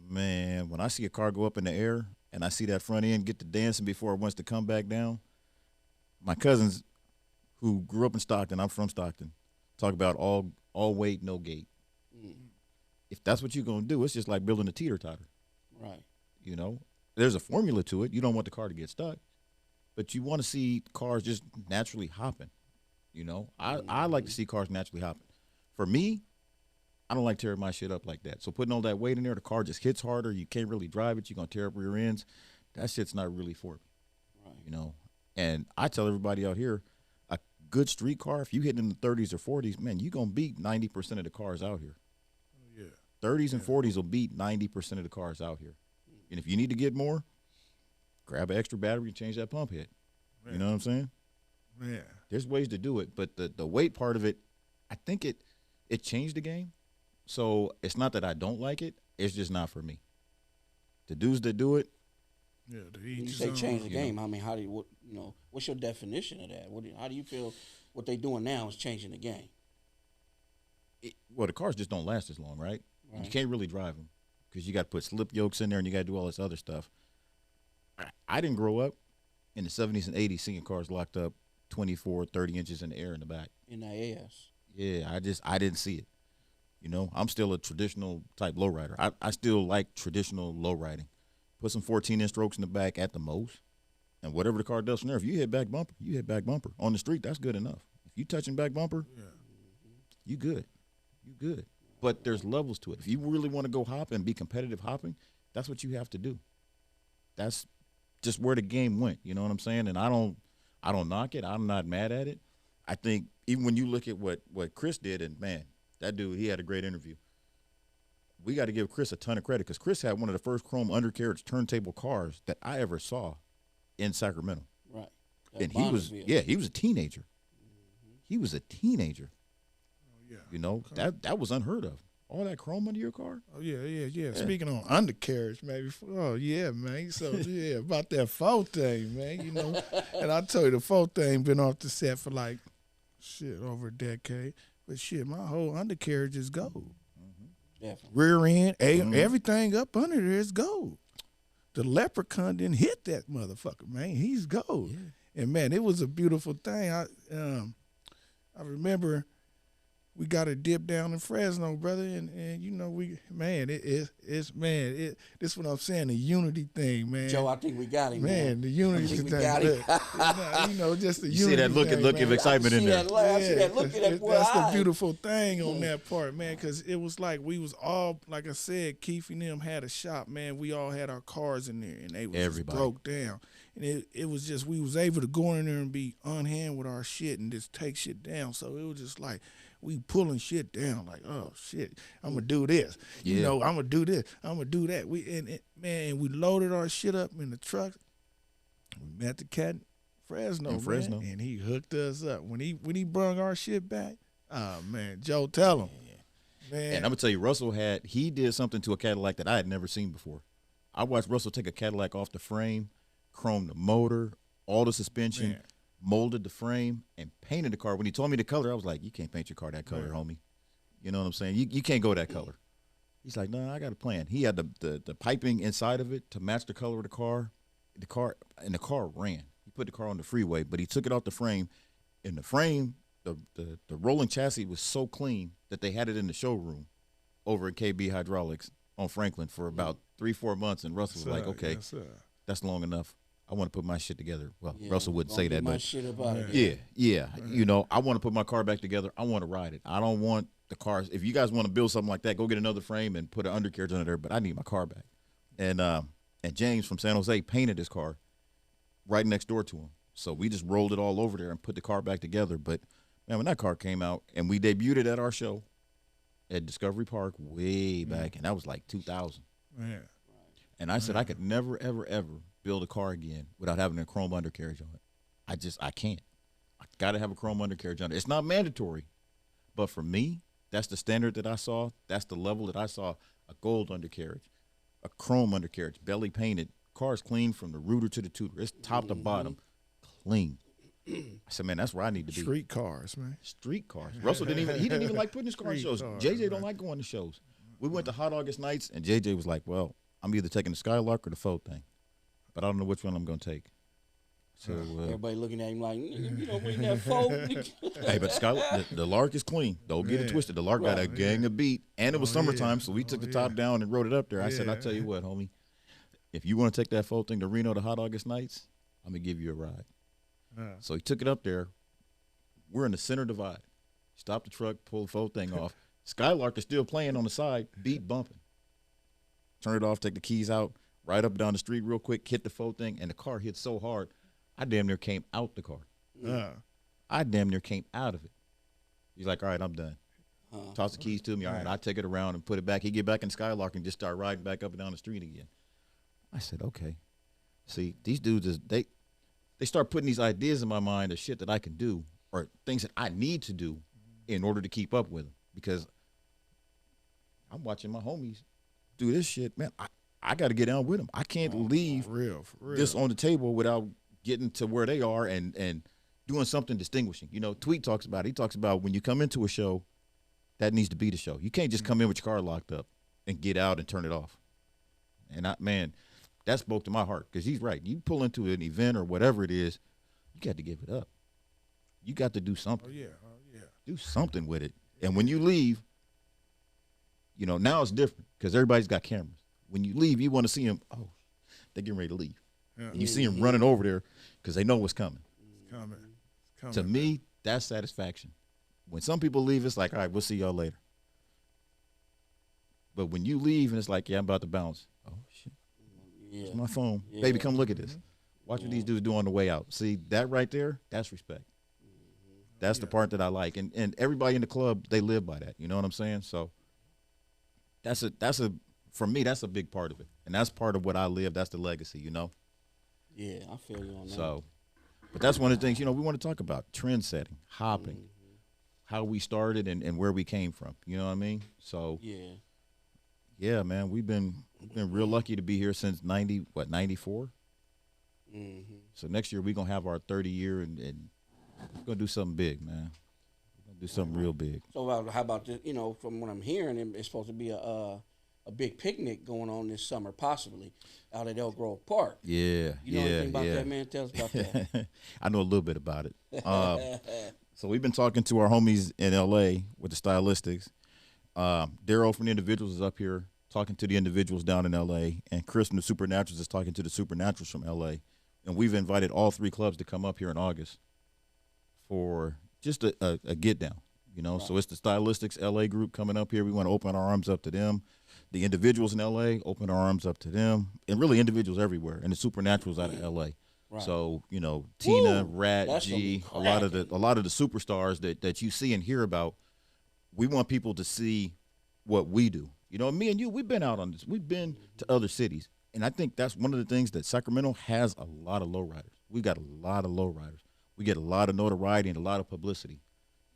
Man, when I see a car go up in the air and I see that front end get to dancing before it wants to come back down, my cousins who grew up in Stockton, I'm from Stockton, talk about all weight, no gate. If that's what you're going to do, it's just like building a teeter-totter. Right. You know, there's a formula to it. You don't want the car to get stuck, but you want to see cars just naturally hopping. You know, I like to see cars naturally hopping. For me, I don't like tearing my shit up like that. So putting all that weight in there, the car just hits harder. You can't really drive it. You're going to tear up rear ends. That shit's not really for me. Right. You know, and I tell everybody out here, a good street car, if you hit in the 30s or 40s, man, you're going to beat 90% of the cars out here. 30s and 40s will beat 90% of the cars out here. And if you need to get more, grab an extra battery and change that pump head. Man. You know what I'm saying? Man. There's ways to do it, but the weight part of it, I think it changed the game. So it's not that I don't like it. It's just not for me. The dudes that do it. Yeah, you say change the game. I mean, how do you, what's your definition of that? How do you feel what they're doing now is changing the game? Well, the cars just don't last as long, right? You can't really drive them because you got to put slip yokes in there and you got to do all this other stuff. I didn't grow up in the 70s and 80s seeing cars locked up 24, 30 inches in the air in the back. In the ass. Yeah, I didn't see it. You know, I'm still a traditional type lowrider. I still like traditional lowriding. Put some 14-inch strokes in the back at the most, and whatever the car does from there, if you hit back bumper, you hit back bumper. On the street, that's good enough. If you touching back bumper, you good. You good. But there's levels to it. If you really want to go hop and be competitive hopping, that's what you have to do. That's just where the game went. You know what I'm saying? And I don't knock it. I'm not mad at it. I think even when you look at what Chris did, and man, that dude, he had a great interview. We got to give Chris a ton of credit because Chris had one of the first chrome undercarriage turntable cars that I ever saw in Sacramento. Right. And he was a teenager. He was a teenager. Yeah. You know, that was unheard of. All that chrome under your car? Oh, yeah. Speaking on undercarriage, maybe. Oh, yeah, man. So, yeah, about that faux thing, man, you know. And I tell you, the faux thing been off the set for like, over a decade. But, my whole undercarriage is gold. Definitely. Rear end, everything up under there is gold. The leprechaun didn't hit that motherfucker, man. He's gold. Yeah. And, man, it was a beautiful thing. I remember we got a dip down in Fresno, brother, and you know, this is what I'm saying, the unity thing, man. Joe, I think we got him, man. The unity thing. Got him. You know, just the you unity see that look, thing, look of excitement in there. I see that look at that boy. That's the beautiful thing on that part, man, because it was like we was all, like I said, Keefe and them had a shop, man. We all had our cars in there, and they was just broke down. And it was just, we was able to go in there and be on hand with our shit and just take shit down. So it was just like, we pulling shit down like, oh shit, I'm gonna do this. Yeah. You know, I'm gonna do this. I'm gonna do that. We loaded our shit up in the truck. We met the cat in Fresno, man, and he hooked us up. When he brung our shit back, oh man, Joe, tell him. Man. And I'm gonna tell you, Russell he did something to a Cadillac that I had never seen before. I watched Russell take a Cadillac off the frame, chrome the motor, all the suspension. Man. Molded the frame and painted the car. When he told me the color, I was like, you can't paint your car that color, homie. You know what I'm saying? You can't go that color. He's like, no, I got a plan. He had the piping inside of it to match the color of the car. The car ran. He put the car on the freeway, but he took it off the frame. In the frame, the rolling chassis was so clean that they had it in the showroom over at KB Hydraulics. on Franklin for about 3-4 months, and Russell was like, okay, Yes, sir. that's long enough. I want to put my shit together. Well, Yeah, Russell wouldn't gonna say get that, my but shit up out of yeah, there. yeah. You know, I want to put my car back together. I want to ride it. I don't want the cars. If you guys want to build something like that, go get another frame and put an undercarriage under there. But I need my car back. And James from San Jose painted his car right next door to him. So we just rolled it all over there and put the car back together. But man, when that car came out and we debuted it at our show at Discovery Park way back, and that was like 2000. Man. And I said I could never, ever, ever build a car again without having a chrome undercarriage on it. I can't. I got to have a chrome undercarriage on it. It's not mandatory, but for me, that's the standard that I saw. That's the level that I saw. A gold undercarriage, a chrome undercarriage, belly painted, car's clean from the rooter to the tutor. It's top to bottom, clean. I said, man, that's where I need to be. Street cars, man. Street cars. Russell didn't even like putting his car in Street shows. cars, JJ man. don't like going to shows. We went to Hot August nights, and JJ was like, well, I'm either taking the Skylark or the faux thing, but I don't know which one I'm going to take. So Everybody looking at him like, "Nigga, you don't bring that folk." hey, but the Lark is clean. Don't get it Yeah. twisted. The Lark got a Right. gang of beat, and it was Oh, summertime, yeah. so we took the Oh, top yeah. down and rode it up there. I said, I Yeah. tell you what, homie, if you want to take that faux thing to Reno to Hot August nights, I'm going to give you a ride. So he took it up there. We're in the center divide. Stop the truck, pull the faux thing off. Skylark is still playing on the side, beat bumping. Turn it off, take the keys out, ride up down the street real quick, hit the faux thing, and the car hit so hard, I damn near came out the car. I damn near came out of it. He's like, all right, I'm done. Toss the keys to me. All right, I take it around and put it back. He get back in Skylark and just start riding back up and down the street again. I said, okay. See, these dudes, they start putting these ideas in my mind of shit that I can do or things that I need to do in order to keep up with them. Because I'm watching my homies do this shit. Man, I got to get down with them. I can't leave For real. this on the table without getting to where they are and doing something distinguishing. You know, Tweet talks about it. He talks about when you come into a show, that needs to be the show. You can't just come in with your car locked up and get out and turn it off. And man, that spoke to my heart because he's right. You pull into an event or whatever it is, you got to give it up. You got to do something. Oh, yeah. Do something with it. And when you leave, you know, now it's different because everybody's got cameras. When you leave, you want to see them. Oh, they're getting ready to leave. Yeah. And you see them running over there because they know what's coming. It's coming. It's coming. To me, that's satisfaction. When some people leave, it's like, all right, we'll see y'all later. But when you leave and it's like, yeah, I'm about to bounce. Oh, shit. Yeah. It's my phone. Yeah. Baby, come look at this. Watch what these dudes do on the way out. See, that right there, that's respect. That's the part that I like. And everybody in the club, they live by that. You know what I'm saying? So for me, that's a big part of it. And that's part of what I live. That's the legacy, you know? Yeah, I feel you on that. So, but that's one of the things, you know, we want to talk about. Trend setting, hopping, how we started and where we came from. You know what I mean? So, yeah, man, we've been real lucky to be here since 94? So next year we're going to have our 30 year and we're going to do something big, man. We're going to do something real big. So how about this? You know, from what I'm hearing, it's supposed to be a big picnic going on this summer, possibly out at Elk Grove Park. Yeah, You know anything about that, man? Tell us about that. I know a little bit about it. So we've been talking to our homies in L.A. with the stylistics. Daryl from the Individuals is up here talking to the individuals down in L.A., and Chris from the Supernaturals is talking to the Supernaturals from L.A. And we've invited all three clubs to come up here in August for just a get down, you know. Right. So it's the Stylistics L.A. group coming up here. We want to open our arms up to them. The individuals in L.A., open our arms up to them, and really individuals everywhere, and the Supernaturals out of L.A. Right. So, you know, Tina, Rat, G, a lot of the superstars that you see and hear about, we want people to see what we do. You know, me and you, we've been out on this. We've been to other cities. And I think that's one of the things that Sacramento has a lot of lowriders. We got a lot of lowriders. We get a lot of notoriety and a lot of publicity.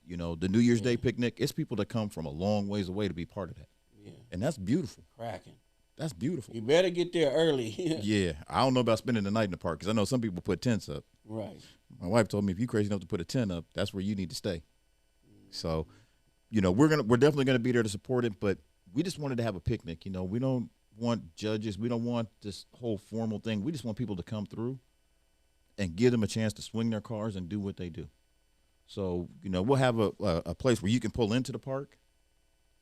You know, the New Year's Day picnic, it's people that come from a long ways away to be part of that. Yeah. And that's beautiful. Cracking. That's beautiful. You better get there early. Yeah. I don't know about spending the night in the park because I know some people put tents up. Right. My wife told me if you're crazy enough to put a tent up, that's where you need to stay. So, you know, we're definitely gonna be there to support it, but we just wanted to have a picnic. You know, we don't want judges. We don't want this whole formal thing. We just want people to come through and give them a chance to swing their cars and do what they do. So, you know, we'll have a place where you can pull into the park,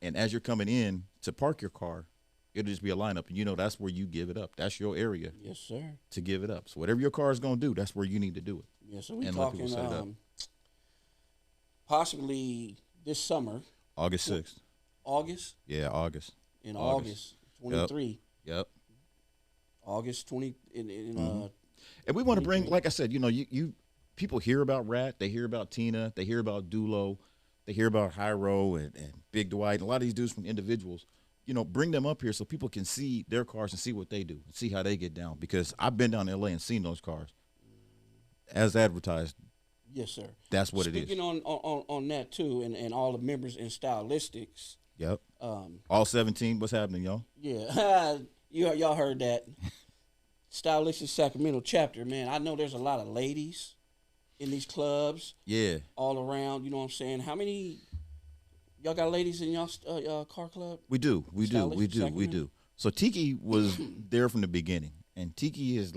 and as you're coming in to park your car, It'll just be a lineup, and you know that's where you give it up. That's your area Yes, sir. to give it up. So whatever your car is gonna do, that's where you need to do it. Yeah, so we And let people talking set it up. possibly this summer, August 6th. August, Yeah, August. in August. August 23. Yep. August 20 And we want to bring, 23. like I said, you people hear about Rat, they hear about Tina, they hear about Dulo, they hear about Hyro and Big Dwight, and a lot of these dudes from individuals. Bring them up here so people can see their cars and see what they do and see how they get down. Because I've been down to LA and seen those cars as advertised. Yes, sir. That's what Speaking it is. on that too, and all the members in stylistics. Yep. All 17. What's happening, y'all? Yeah, y'all heard that. Stylistics Sacramento chapter, man. I know there's a lot of ladies in these clubs. Yeah. All around. You know what I'm saying? How many y'all got ladies in y'all car club? We do. Stylistics Sacramento? So Tiki was there from the beginning, and Tiki is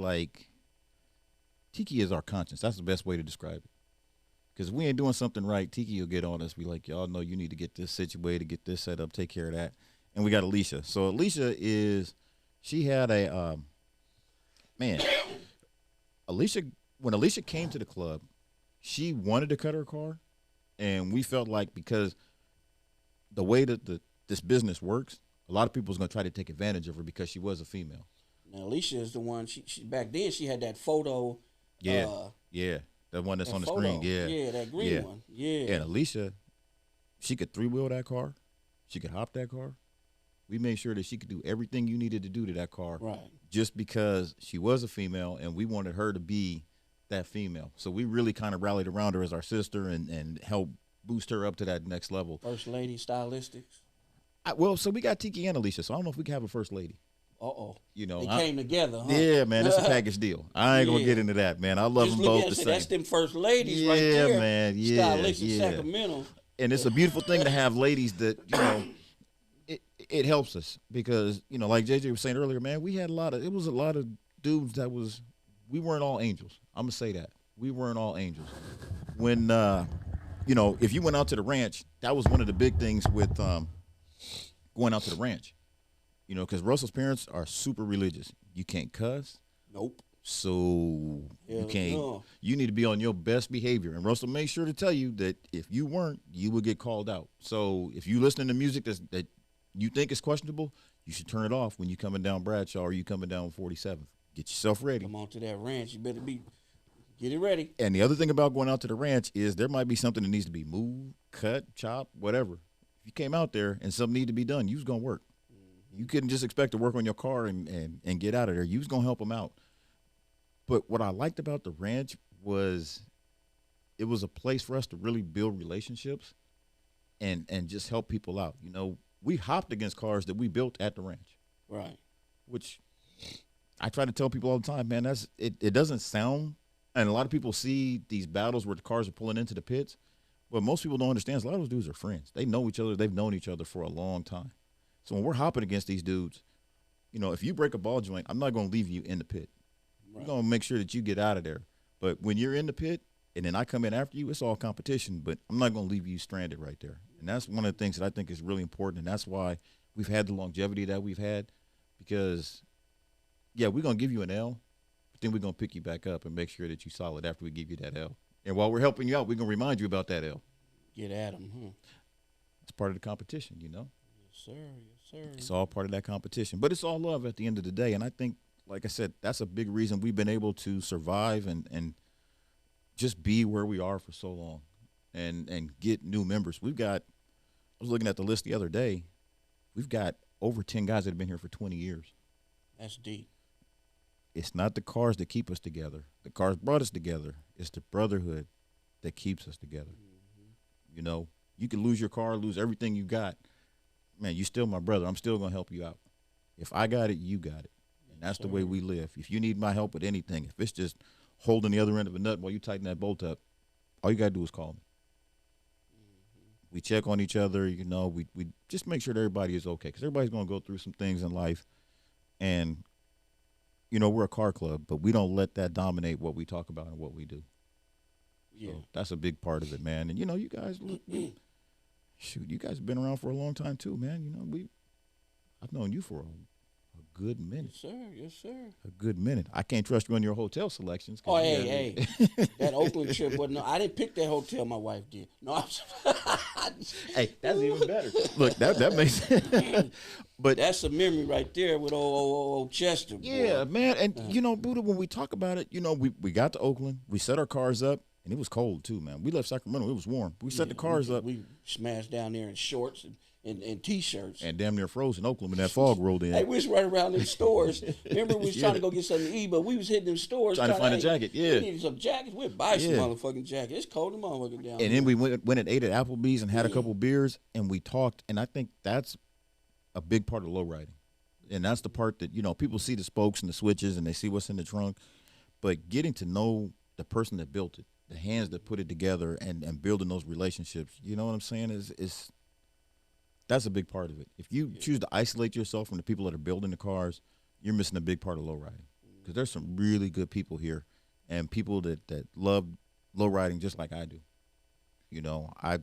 our conscience. That's the best way to describe it. Because if we ain't doing something right, Tiki will get on us. Be like, y'all know you need to get this situated, get this set up, take care of that. And we got Alicia. So Alicia she had a, when Alicia came to the club, she wanted to cut her car. And we felt like because the way that this business works, a lot of people is going to try to take advantage of her because she was a female. Now Alicia is the one. She back then she had that photo. Yeah. The one that's that on the photo. screen. Yeah. Yeah, that green one. Yeah. And Alicia, she could three-wheel that car. She could hop that car. We made sure that she could do everything you needed to do to that car. Right. Just because she was a female and we wanted her to be that female. So we really kind of rallied around her as our sister and helped boost her up to that next level. First lady stylistics. So we got Tiki and Alicia, so I don't know if we can have a first lady. Uh-oh. They came together, huh? Yeah, man, it's a package deal. I ain't gonna get into that, man. I love Just them look both at the it, same. that's them first ladies Yeah, right there. man. Yeah, Stylistics yeah. Sacramento. And it's a beautiful thing to have ladies that, it helps us because, like JJ was saying earlier, man, it was a lot of dudes we weren't all angels. I'm going to say that. We weren't all angels. When, if you went out to the ranch, that was one of the big things with going out to the ranch, because Russell's parents are super religious. You can't cuss. Nope. So you can't. No. You need to be on your best behavior. And Russell made sure to tell you that if you weren't, you would get called out. So if you listen to music that you think is questionable, you should turn it off when you coming down Bradshaw or you coming down 47th. Get yourself ready. Come on to that ranch. You better get it ready. And the other thing about going out to the ranch is there might be something that needs to be moved, cut, chopped, whatever. If you came out there and something needed to be done, you was gonna work. You couldn't just expect to work on your car and get out of there. You was gonna help them out. But what I liked about the ranch was it was a place for us to really build relationships and just help people out. We hopped against cars that we built at the ranch. Right. Which I try to tell people all the time, man, it doesn't sound, and a lot of people see these battles where the cars are pulling into the pits, but most people don't understand is a lot of those dudes are friends. They know each other. They've known each other for a long time. So when we're hopping against these dudes, if you break a ball joint, I'm not going to leave you in the pit. Right. I'm going to make sure that you get out of there. But when you're in the pit and then I come in after you, it's all competition, but I'm not going to leave you stranded right there. And that's one of the things that I think is really important, and that's why we've had the longevity that we've had because, we're going to give you an L, but then we're going to pick you back up and make sure that you're solid after we give you that L. And while we're helping you out, we're going to remind you about that L. Get at them, huh? It's part of the competition, Yes, sir. Yes, sir. It's all part of that competition. But it's all love at the end of the day. And I think, like I said, that's a big reason we've been able to survive and just be where we are for so long and get new members. I was looking at the list the other day. We've got over 10 guys that have been here for 20 years. That's deep. It's not the cars that keep us together. The cars brought us together. It's the brotherhood that keeps us together. Mm-hmm. You can lose your car, lose everything you got. Man, you still my brother. I'm still going to help you out. If I got it, you got it. And that's the way we live. If you need my help with anything, if it's just holding the other end of a nut while you tighten that bolt up, all you got to do is call me. We check on each other, we just make sure that everybody is okay because everybody's going to go through some things in life. And, we're a car club, but we don't let that dominate what we talk about and what we do. Yeah. So that's a big part of it, man. And, you guys, you guys have been around for a long time too, man. I've known you for a good minute. Yes, sir. Yes, sir. A good minute. I can't trust you on your hotel selections. Oh, hey. That Oakland trip wasn't. No, I didn't pick that hotel. My wife did. No, Hey, that's even better. Look, that makes sense. But that's a memory right there with old Chester. Boy. yeah, man. And you know, Buddha, when we talk about it, you know, we got to Oakland, we set our cars up, and it was cold too, man. We left Sacramento, it was warm. We set the cars up. We smashed down there in shorts and T-shirts. And damn near froze in Oakland when that fog rolled in. Hey, we was running around them stores. Remember, we was trying to go get something to eat, but we was hitting them stores. Trying to find a jacket, yeah. We needed some jackets. We'd buy some motherfucking jackets. It's cold as motherfucking down there. And then we went and ate at Applebee's and had a couple beers, and we talked. And I think that's a big part of low riding. And that's the part that, you know, people see the spokes and the switches and they see what's in the trunk. But getting to know the person that built it, the hands that put it together and building those relationships, you know what I'm saying, is that's a big part of it. If you choose to isolate yourself from the people that are building the cars, you're missing a big part of low riding. Because there's some really good people here and people that love low riding just like I do. You know, I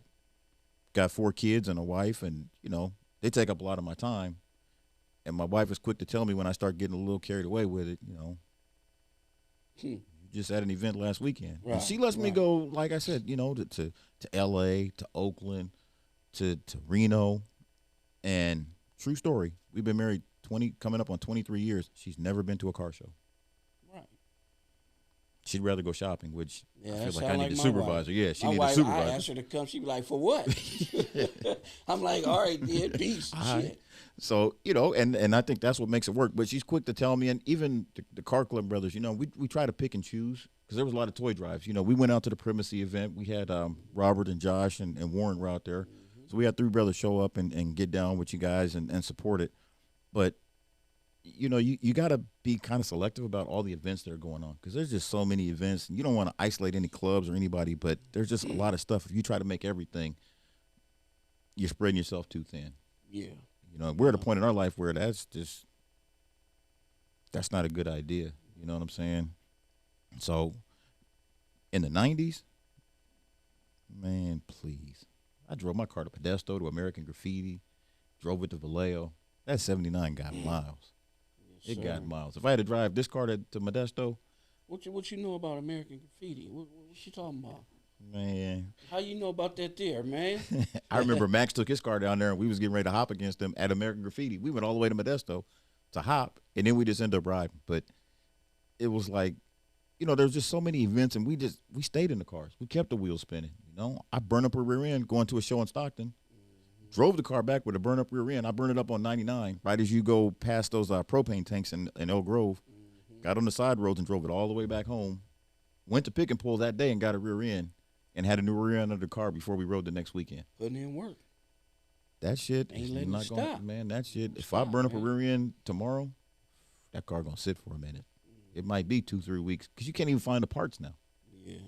got 4 kids and a wife, and, you know, they take up a lot of my time. And my wife is quick to tell me when I start getting a little carried away with it, you know. You just had an event last weekend. Right, and she lets me go, like I said, you know, to L.A., to Oakland, to Reno. And true story, we've been married coming up on 23 years. She's never been to a car show. Right. She'd rather go shopping, which I feel like I like need a supervisor. Wife. Yeah, she my needs wife, a supervisor. I asked her to come. She'd be like, for what? I'm like, all right, then, peace. Shit. So, you know, and I think that's what makes it work. But she's quick to tell me, and even the car club brothers, you know, we try to pick and choose because there was a lot of toy drives. You know, we went out to the Primacy event. We had Robert and Josh and Warren were out there. So we had 3 brothers show up and get down with you guys and support it. But, you know, you got to be kind of selective about all the events that are going on because there's just so many events. And you don't want to isolate any clubs or anybody, but there's just a lot of stuff. If you try to make everything, you're spreading yourself too thin. Yeah. You know, we're at a point in our life where that's not a good idea. You know what I'm saying? So in the 90s, man, please. I drove my car to Modesto, to American Graffiti, drove it to Vallejo. That 79 got miles. Yes, it got miles. If I had to drive this car to Modesto. What you know about American Graffiti? What you talking about? Man. How you know about that there, man? I remember Max took his car down there, and we was getting ready to hop against them at American Graffiti. We went all the way to Modesto to hop, and then we just ended up riding. But it was like, you know, there's just so many events, and we stayed in the cars. We kept the wheels spinning, you know. I burned up a rear end going to a show in Stockton. Drove the car back with a burn-up rear end. I burned it up on 99, right as you go past those propane tanks in Elk Grove. Got on the side roads and drove it all the way back home. Went to pick and pull that day and got a rear end. And had a new rear end under the car before we rode the next weekend. Putting in work. That shit ain't is letting not it going. stop. Man, that shit. If I burn up a rear end tomorrow, that car gonna sit for a minute. It might be 2-3 weeks because you can't even find the parts now. Yeah.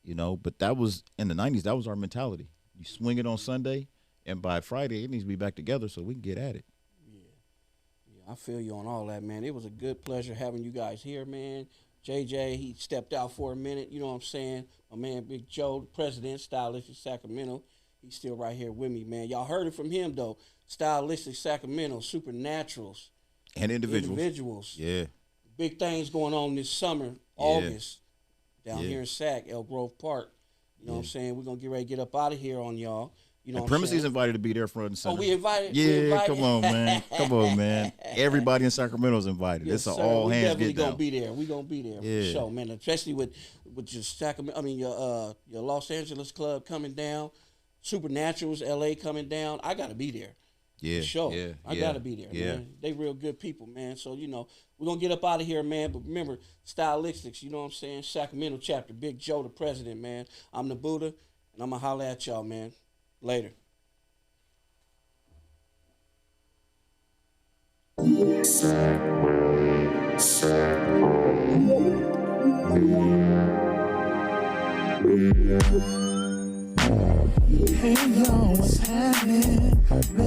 You know, but that was in the 90s. That was our mentality. You swing it on Sunday, and by Friday it needs to be back together so we can get at it. Yeah, I feel you on all that, man. It was a good pleasure having you guys here, man. JJ, he stepped out for a minute, you know what I'm saying? My man Big Joe, the president, Stylistics Sacramento, he's still right here with me, man. Y'all heard it from him, though. Stylistics Sacramento, Supernaturals. And individuals. Yeah. Big things going on this summer, August, down here in Sac, Elk Grove Park. You know what I'm saying? We're going to get ready to get up out of here on y'all. You know, Premises invited to be there front and center. Oh, we invited? Yeah, we invited? come on, man. Come on, man. Everybody in Sacramento's invited. Yes, it's an sir. all hands We get down. gonna be there. We gonna be there for sure, man. Especially with your Sacramento. I mean your Los Angeles club coming down, Supernaturals LA coming down. I gotta be there. Yeah, for sure. Yeah, I gotta be there, man. They real good people, man. So you know we're gonna get up out of here, man. But remember, Stylistics. You know what I'm saying? Sacramento chapter. Big Joe, the president, man. I'm the Buddha, and I'm gonna holler at y'all, man. Later. Yeah.